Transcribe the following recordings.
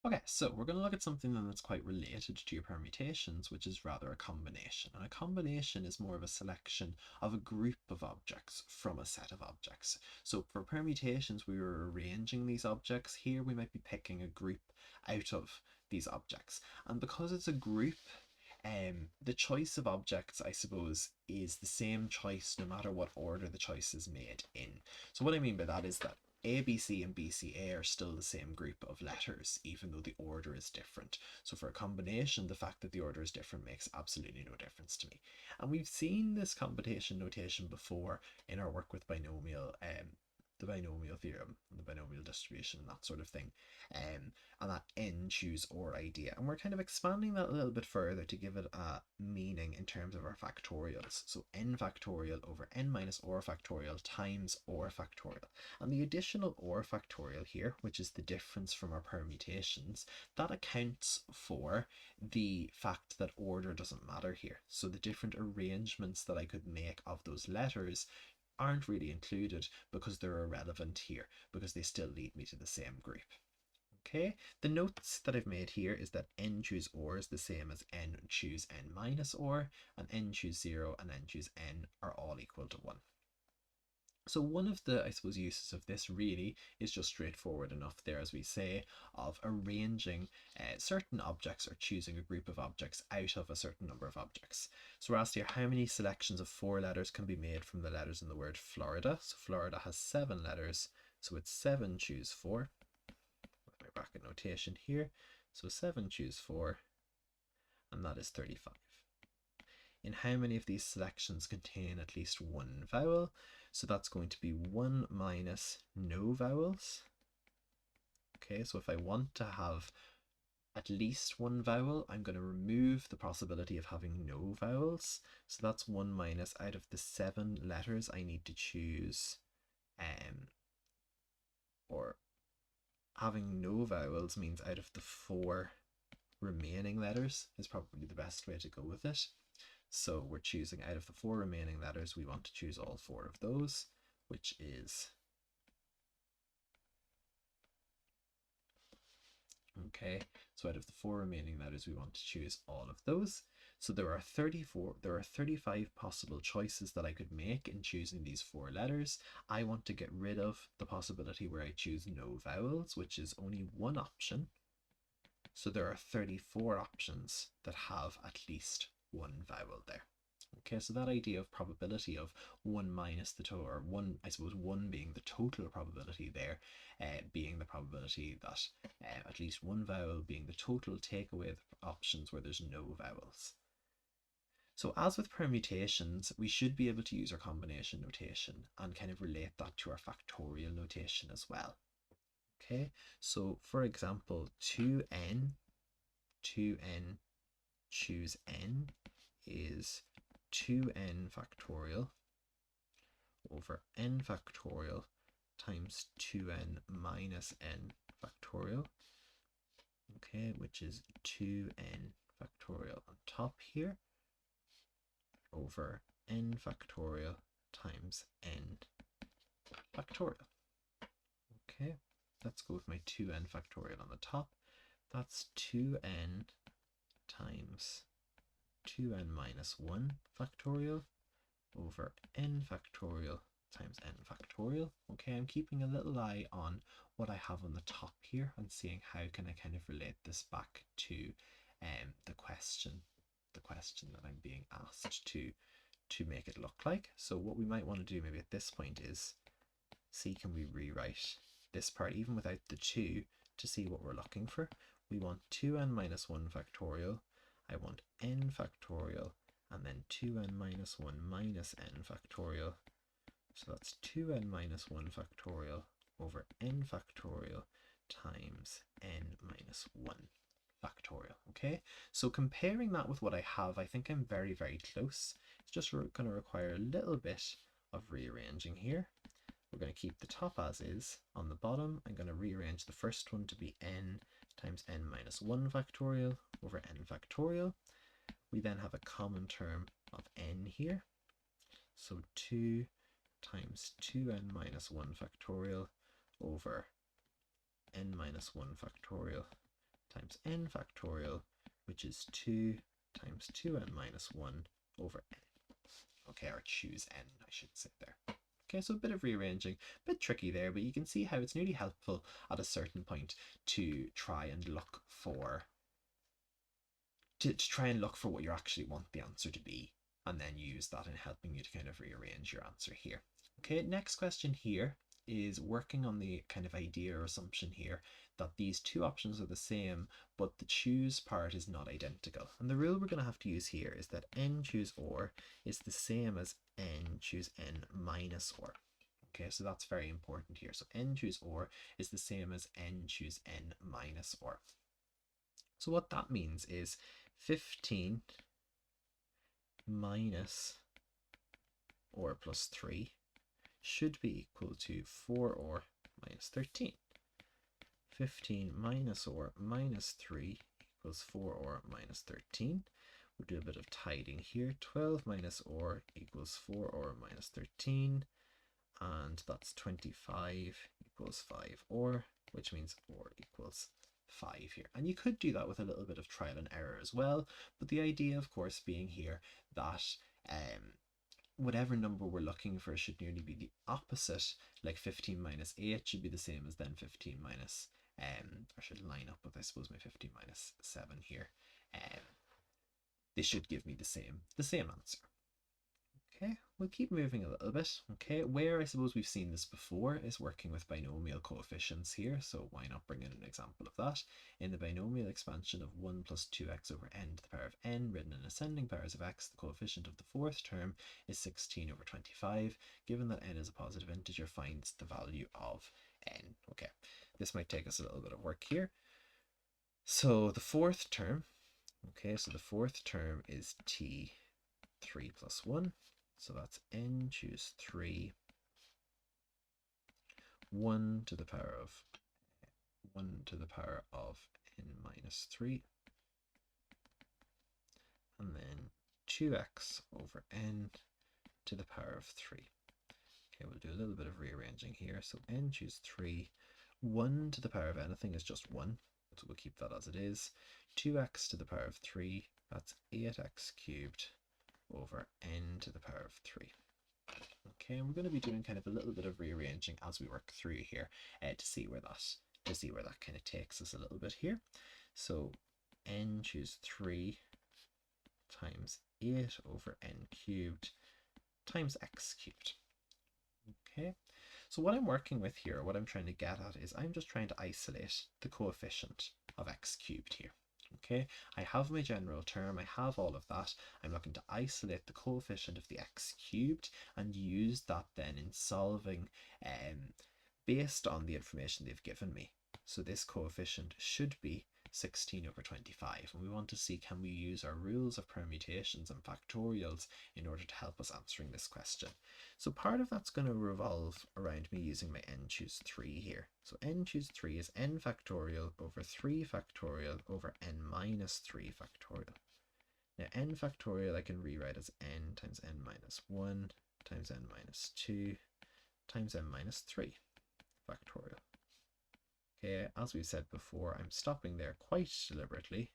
Okay, so we're going to look at something then that's quite related to your permutations, which is rather a combination. And a combination is more of a selection of a group of objects from a set of objects. So for permutations, we were arranging these objects. Here we might be picking a group out of these objects. And because it's a group, the choice of objects, I suppose, is the same choice no matter what order the choice is made in. So what I mean by that is that ABC and BCA are still the same group of letters, even though the order is different. So for a combination, the fact that the order is different makes absolutely no difference to me. And we've seen this combination notation before in our work with the binomial theorem, the binomial distribution, and that sort of thing, and that n choose or idea. And we're kind of expanding that a little bit further to give it a meaning in terms of our factorials. So n factorial over n minus or factorial times or factorial. And the additional or factorial here, which is the difference from our permutations, that accounts for the fact that order doesn't matter here. So the different arrangements that I could make of those letters aren't really included because they're irrelevant here, because they still lead me to the same group. Okay, the notes that I've made here is that n choose or is the same as n choose n minus or, and n choose 0 and n choose n are all equal to 1. So one of the, I suppose, uses of this really is just straightforward enough there, as we say, of arranging certain objects or choosing a group of objects out of a certain number of objects. So we're asked here how many selections of 4 letters can be made from the letters in the word Florida. So Florida has 7 letters, so it's 7 choose 4. With my bracket notation here, so 7 choose 4, and that is 35. In how many of these selections contain at least one vowel? So that's going to be 1 minus no vowels. Okay, so if I want to have at least one vowel, I'm going to remove the possibility of having no vowels. So that's 1 minus out of the 7 letters I need to choose, or having no vowels means out of the 4 remaining letters is probably the best way to go with it. So we're choosing out of the 4 remaining letters, we want to choose all 4 of those, which is, okay, so out of the 4 remaining letters, we want to choose all of those. So there are 35 possible choices that I could make in choosing these 4 letters. I want to get rid of the possibility where I choose no vowels, which is only one option. So there are 34 options that have at least one vowel there. Okay, so that idea of probability of 1 minus the total, or 1, I suppose 1 being the total probability there, being the probability that at least one vowel being the total, take away the options where there's no vowels. So as with permutations, we should be able to use our combination notation and kind of relate that to our factorial notation as well. Okay, so for example, 2n choose n is 2n factorial over n factorial times 2n minus n factorial, okay, which is 2n factorial on top here over n factorial times n factorial. Okay, let's go with my 2n factorial on the top. That's 2n times 2n minus 1 factorial over n factorial times n factorial. Okay, I'm keeping a little eye on what I have on the top here and seeing how can I kind of relate this back to the question that I'm being asked to make it look like. So what we might want to do maybe at this point is see, can we rewrite this part even without the 2 to see what we're looking for. We want 2n minus 1 factorial, I want n factorial, and then 2n minus 1 minus n factorial. So that's 2n minus 1 factorial over n factorial times n minus 1 factorial. Okay, so comparing that with what I have, I think I'm very, very close. It's just going to require a little bit of rearranging here. We're going to keep the top as is. On the bottom, I'm going to rearrange the first one to be n times n minus 1 factorial over n factorial. We then have a common term of n here. So 2 times 2n minus 1 factorial over n minus 1 factorial times n factorial, which is 2 times 2n minus 1 over n. Okay, or choose n, I should say there. Okay, so a bit of rearranging, a bit tricky there, but you can see how it's nearly helpful at a certain point to try and look for what you actually want the answer to be, and then use that in helping you to kind of rearrange your answer here. Okay, next question here is working on the kind of idea or assumption here that these two options are the same, but the choose part is not identical. And the rule we're going to have to use here is that n choose or is the same as n choose n minus or. Okay, so that's very important here. So n choose or is the same as n choose n minus or. So what that means is 15 minus or plus 3 should be equal to 4 or minus 13. 15 minus or minus 3 equals 4 or minus 13. We'll do a bit of tidying here. 12 minus or equals 4 or minus 13. And that's 25 equals 5 or, which means or equals 5 here. And you could do that with a little bit of trial and error as well. But the idea, of course, being here that whatever number we're looking for should nearly be the opposite. Like 15 minus 8 should be the same as then 15 minus, or should line up with, I suppose, my 15 minus 7 here. They should give me the same answer. Okay, we'll keep moving a little bit. Okay, where I suppose we've seen this before is working with binomial coefficients here, so why not bring in an example of that? In the binomial expansion of 1 plus 2x over n to the power of n, written in ascending powers of x, the coefficient of the fourth term is 16 over 25. Given that n is a positive integer, find the value of n. Okay, this might take us a little bit of work here. So the fourth term, okay, so the fourth term is t3 plus 1. So that's n choose 3, 1 to the power of n minus 3, and then 2x over n to the power of 3. Okay, we'll do a little bit of rearranging here. So n choose 3, 1 to the power of anything is just 1, so we'll keep that as it is. 2x to the power of 3, that's 8x cubed over n to the power of 3. Okay, and we're going to be doing kind of a little bit of rearranging as we work through here to see where that kind of takes us a little bit here. So n choose 3 times 8 over n cubed times x cubed. Okay, so what I'm working with here, what I'm trying to get at is I'm just trying to isolate the coefficient of x cubed here. Okay, I have my general term, I have all of that. I'm looking to isolate the coefficient of the x cubed and use that then in solving based on the information they've given me. So this coefficient should be 16 over 25, and we want to see, can we use our rules of permutations and factorials in order to help us answering this question. So part of that's going to revolve around me using my n choose 3 here. So n choose 3 is n factorial over 3 factorial over n minus 3 factorial. Now n factorial I can rewrite as n times n minus 1 times n minus 2 times n minus 3 factorial. Okay, as we said before, I'm stopping there quite deliberately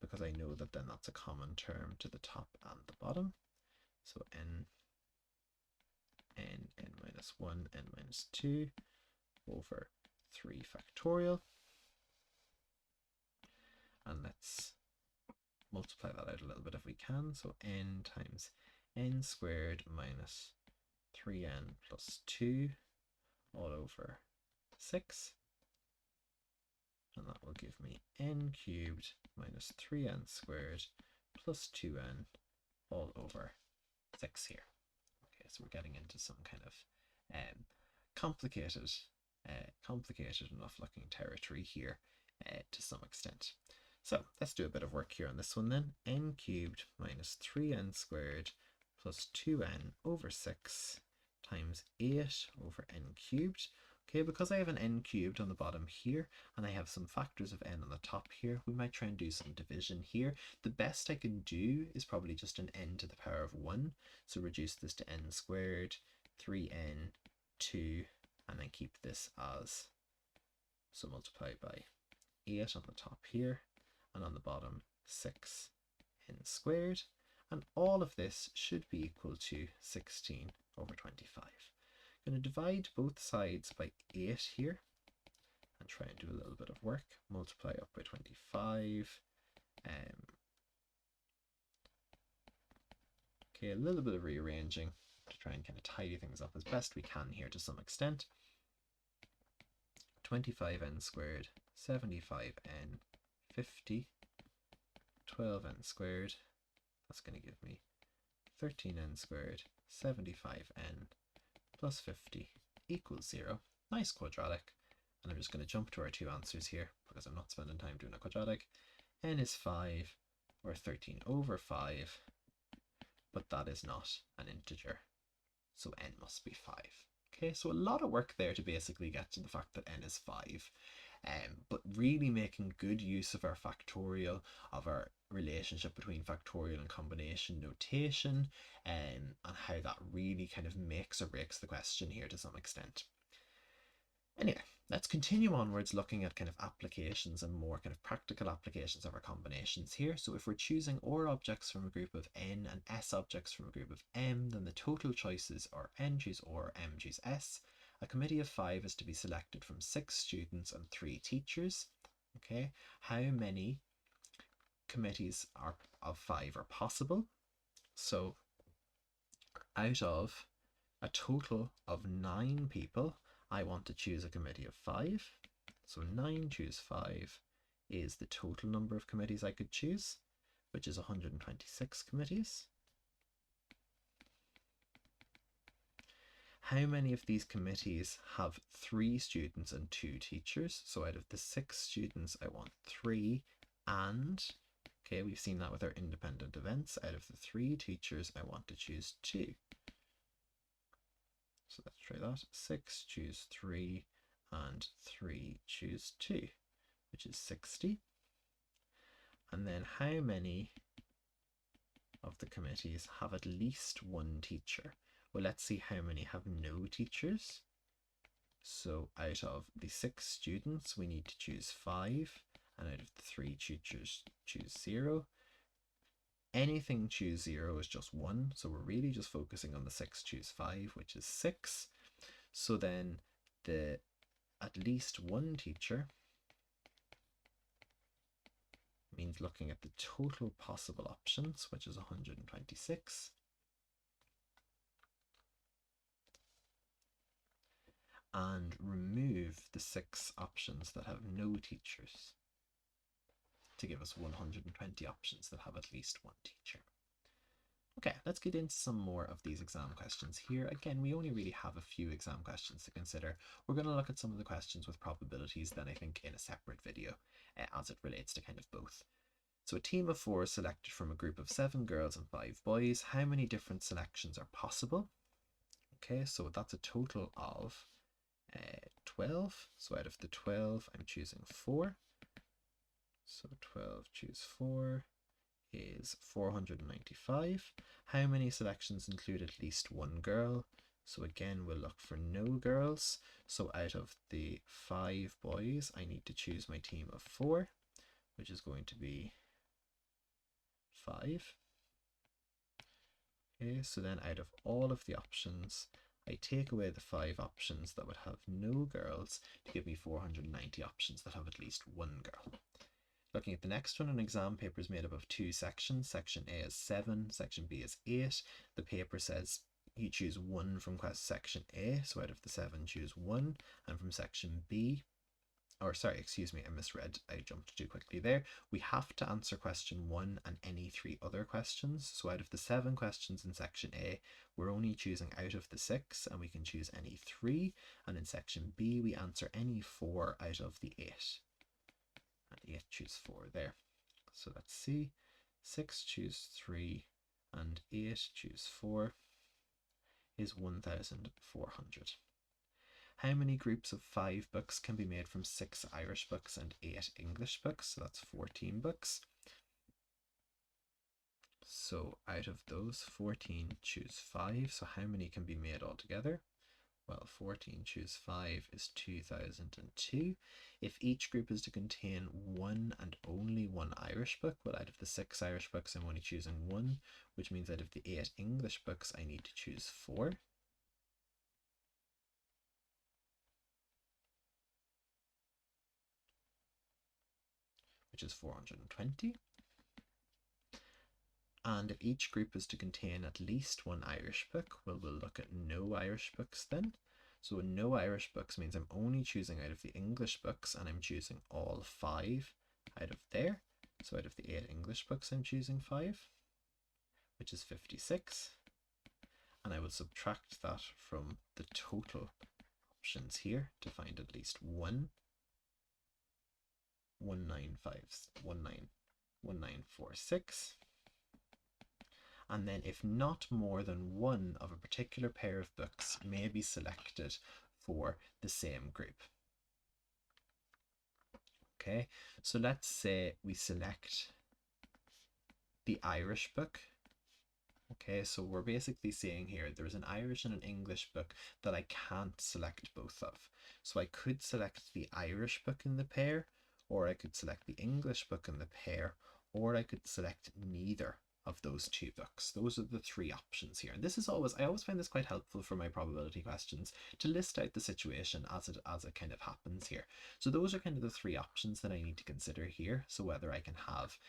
because I know that then that's a common term to the top and the bottom. So n minus 1, n minus 2 over 3 factorial. And let's multiply that out a little bit if we can. So n times n squared minus 3n plus 2 all over 6. And that will give me n cubed minus 3n squared plus 2n all over 6 here. Okay, so we're getting into some kind of complicated enough looking territory here to some extent. So let's do a bit of work here on this one then. N cubed minus 3n squared plus 2n over 6 times 8 over n cubed. Okay, because I have an n cubed on the bottom here, and I have some factors of n on the top here, we might try and do some division here. The best I can do is probably just an n to the power of 1. So reduce this to n squared, 3n, 2, and then keep this as, so multiply by 8 on the top here, and on the bottom 6n squared, and all of this should be equal to 16 over 25. I'm going to divide both sides by 8 here, and try and do a little bit of work. Multiply up by 25. Okay, a little bit of rearranging to try and kind of tidy things up as best we can here to some extent. 25n squared, 75n, 50, 12n squared. That's going to give me 13n squared, 75n plus 50 equals 0. Nice quadratic. And I'm just going to jump to our two answers here because I'm not spending time doing a quadratic. N is 5, or 13 over 5, but that is not an integer, so n must be 5. Okay, so a lot of work there to basically get to the fact that n is 5, but really making good use of our factorial, of our relationship between factorial and combination notation, and how that really kind of makes or breaks the question here to some extent. Anyway, let's continue onwards looking at kind of applications and more kind of practical applications of our combinations here. So if we're choosing OR objects from a group of n and S objects from a group of m, then the total choices are n choose OR, m choose S. A committee of 5 is to be selected from 6 students and 3 teachers. Okay, how many committees of 5 are possible? So out of a total of 9 people, I want to choose a committee of 5. So 9 choose 5 is the total number of committees I could choose, which is 126 committees. How many of these committees have 3 students and 2 teachers? So out of the 6 students, I want 3 and, okay, we've seen that with our independent events. Out of the 3 teachers, I want to choose 2. So let's try that. 6 choose 3 and 3 choose 2, which is 60. And then how many of the committees have at least 1 teacher? Well, let's see how many have no teachers. So out of the 6 students, we need to choose 5, and out of the 3 teachers, choose 0. Anything choose 0 is just 1, so we're really just focusing on the 6 choose 5, which is 6. So then the at least 1 teacher means looking at the total possible options, which is 126, and remove the 6 options that have no teachers to give us 120 options that have at least 1 teacher. Okay, let's get into some more of these exam questions here. Again, we only really have a few exam questions to consider. We're going to look at some of the questions with probabilities then I think in a separate video as it relates to kind of both. So a team of 4 is selected from a group of 7 girls and 5 boys. How many different selections are possible? Okay, so that's a total of 12. So out of the 12, I'm choosing 4. So 12 choose 4 is 495. How many selections include at least 1 girl? So again, we'll look for no girls. So out of the 5 boys, I need to choose my team of 4, which is going to be 5. Okay, so then out of all of the options, I take away the 5 options that would have no girls to give me 490 options that have at least 1 girl. Looking at the next one, an exam paper is made up of 2 sections. Section A is 7, section B is 8. The paper says you choose 1 from section A, so out of the 7 choose 1, and from section B, or sorry, excuse me, I misread, I jumped too quickly there. We have to answer question 1 and any 3 other questions. So out of the 7 questions in section A, we're only choosing out of the 6, and we can choose any 3, and in section B, we answer any 4 out of the 8. And 8 choose 4 there. So let's see, 6 choose 3 and 8 choose 4 is 1,400. How many groups of 5 books can be made from 6 Irish books and 8 English books? So that's 14 books. So out of those 14, choose 5. So how many can be made altogether? well, 14 choose 5 is 2002. If each group is to contain one and only one Irish book, well, out of the 6 Irish books, I'm only choosing 1, which means out of the 8 English books, I need to choose 4. Which is 420. And if each group is to contain at least one Irish book, well, we'll look at no Irish books then. So no Irish books means I'm only choosing out of the English books, and I'm choosing all 5 out of there. So out of the 8 English books, I'm choosing 5, which is 56. And I will subtract that from the total options here to find at least 1946. And then if not more than one of a particular pair of books may be selected for the same group. Okay, so let's say we select the Irish book. Okay, so we're basically saying here there's an Irish and an English book that I can't select both of. So I could select the Irish book in the pair, or I could select the English book in the pair, or I could select neither of those 2 books. Those are the 3 options here. And this is I always find this quite helpful for my probability questions to list out the situation as it kind of happens here. So those are kind of the 3 options that I need to consider here. So whether I can have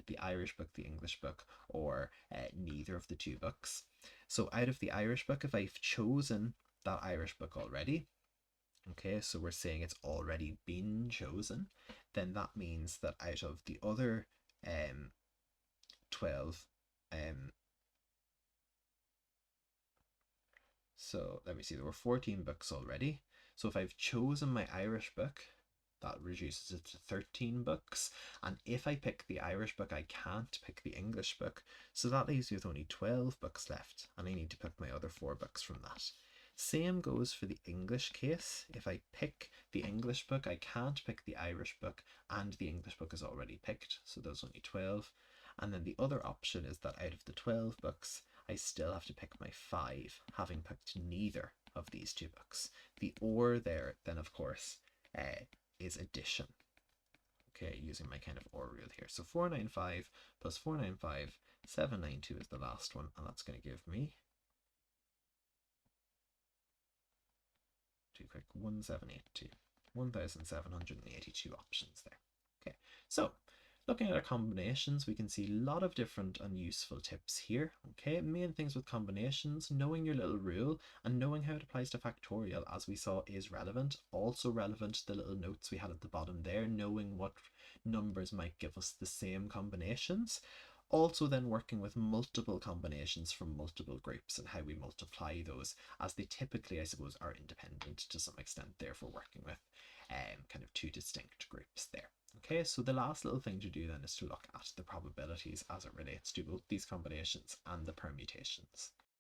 the Irish book, the English book, or neither of the 2 books. So out of the Irish book, if I've chosen that Irish book already, okay, so we're saying it's already been chosen, then that means that out of the other 12, so let me see, there were 14 books already. So if I've chosen my Irish book, that reduces it to 13 books. And if I pick the Irish book, I can't pick the English book. So that leaves me with only 12 books left, and I need to pick my other 4 books from that. Same goes for the English case. If I pick the English book, I can't pick the Irish book, and the English book is already picked, so there's only 12. And then the other option is that out of the 12 books, I still have to pick my 5, having picked neither of these 2 books. The or there, then, of course, is addition. Okay, using my kind of or rule here. So 495 plus 495, 792 is the last one, and that's going to give me, too quick, 1782. 1782 options there. Okay, so looking at our combinations, we can see a lot of different and useful tips here. Okay, main things with combinations, knowing your little rule and knowing how it applies to factorial, as we saw, is relevant. Also relevant, the little notes we had at the bottom there, knowing what numbers might give us the same combinations. Also then working with multiple combinations from multiple groups and how we multiply those, as they typically, I suppose, are independent to some extent, therefore working with kind of 2 distinct groups there. Okay, so the last little thing to do then is to look at the probabilities as it relates to both these combinations and the permutations.